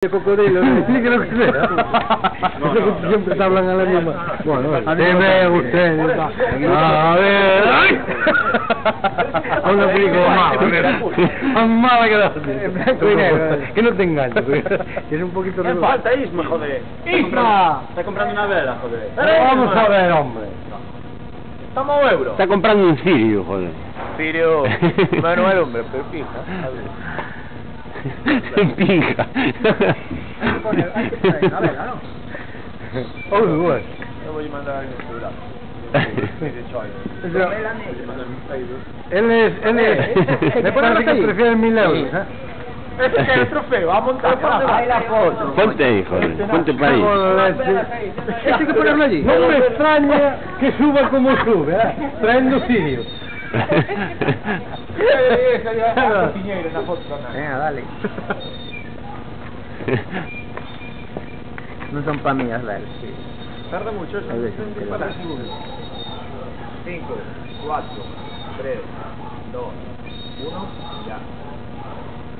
De cocodrilo, ¿no? Sí, creo que sea. No, siempre te hablan a la misma. Bueno, a mí me gusta. A ver. A una película mala. Más mala que la blanco y negro. Que no te enganches. Es un poquito ¿Qué falta, Isma, joder? ¡Isma! Está comprando una vela, joder. Vamos a ver, hombre. Estamos a euro. Está comprando un cirio, joder. Cirio, Manuel, hombre, pero fija. Pinja. Hay que poner una vela, ¿no? Oh, bueno. Yo voy a mandar a alguien a seguridad. Él es... Me parece que prefiere 1000 euros, ¿eh? Ese que es el trofeo, va a montar. Ahí la foto. Ponte ahí, joder. Ponte para ahí. Este hay que ponerlo allí. No me extraña que suba como sube, ¿eh? Trayendo sirios. Venga, dale. No son para mí, las velas. Tarda mucho eso. 5, 4, 3, 2, 1, ya.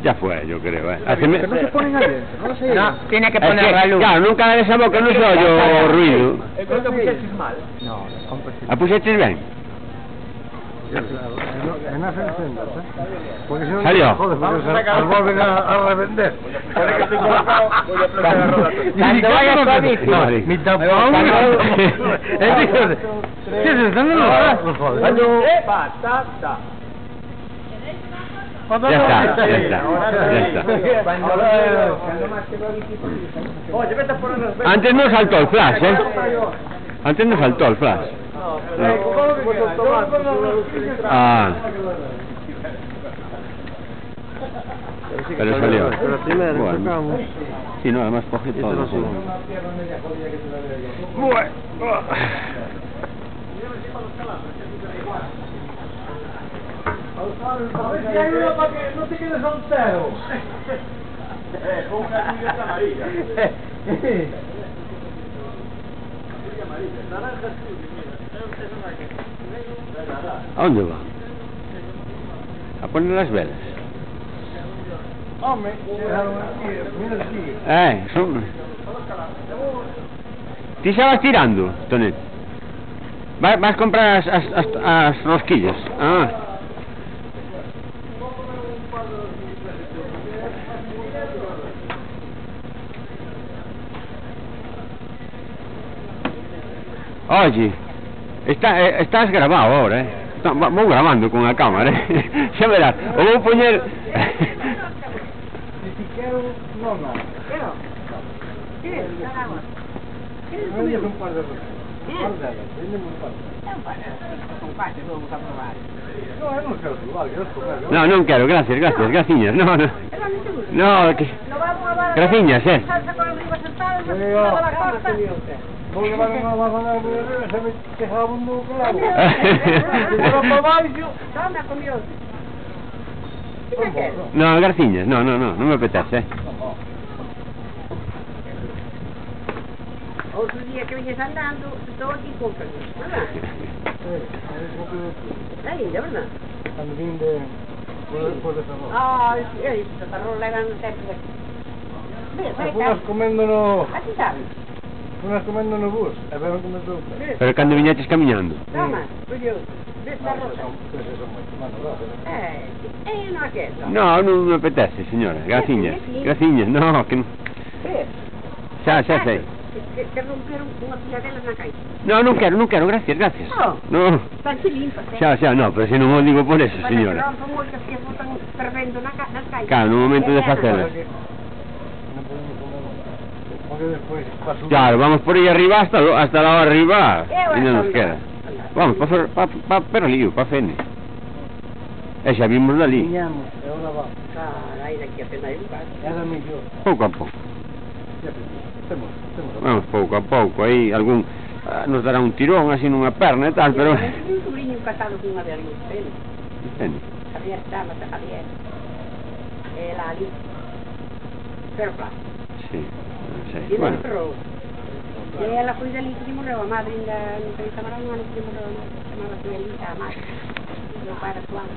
Ya fue, yo creo, Que no se ponen adentro, no sé. No, tiene que Es poner la que, luz. claro, nunca de esa boca no se oye ruido. El que pusieses mal. No, ¿A pusiste bien? claro, en hace encendas, ¿eh? Porque si no, Salió. no joder, porque se vuelven a revender. Ahora que estoy colocado, voy a plantar la roda. Cuando vayas con la bici. Vale. Mi tapón. ¿Qué se están dando los joder? Ta. Ya está, ya está. Oye, vete a poner las velas. Antes no saltó el flash, ¿eh? Antes no saltó el flash. Ah. Pero salió. Pero primero Bueno. sacamos. Sí, no, además coge todo. Sí. A ver si hay uno para que no te quedes soltero. Pon una cubierta amarilla. ¿A dónde va? A poner las velas. Hombre, mira aquí. Son... ¿Ti se vas tirando, Tonet? Vas a comprar as rosquillas? Ah. Oye, estás grabado ahora, ¿eh? Vamos grabando con la cámara, ¿eh? Ya verás, o voy a poner... No, non quero, gracias, graciñas, no. No, que... Graciñas, Vou levar unha mazana de arriba, se me quejaba un do claro. Toma, comió. No, graciñas, no me apetece, Outro día que vienes andando, estou aquí con permiso, ¿verdad? Aí, de verdad. Cando vim por de Ferrol. Ai, se Ferrol levan sempre daqui. Funas comendo no... Aquí sabes. Funas comendo no bus, e veron como estou. pero cando viñetes camiñando. Toma, curioso. Ves Ferrol. Non é que é. No me apetece, señora, graciñas, no, que... Xa sei. Que romperon unha pilladelas na caixa. No, non quero, gracias. No. Están se limpas, Xa, no, pero se non o digo por eso, señora. Para que rompan moitas que botan fervendo nas caixas. Claro, no momento de facelas. Porque despois paso... Claro, vamos por aí arriba hasta lá arriba, e non nos queda. Vamos, para Lío, para Fene. E xa vimos dali. Viñamos, e ahora va. Carai, daqui a pena hai lugar. Era mellor. Pouco a pouco. Temos. Vamos pouco a pouco, aí algún... nos dará un tirón así nunha perna e tal, pero... Un sobrinho casado con unha de ali, Fene. Javier, chámate Javier. Ela ali. Pero claro. Sí, non sei. E Bueno. ela foi dali que morreu, a madre ainda non sei, chamara un ano que morreu, chamaba-se Elisa, a madre. Meu pai era suave.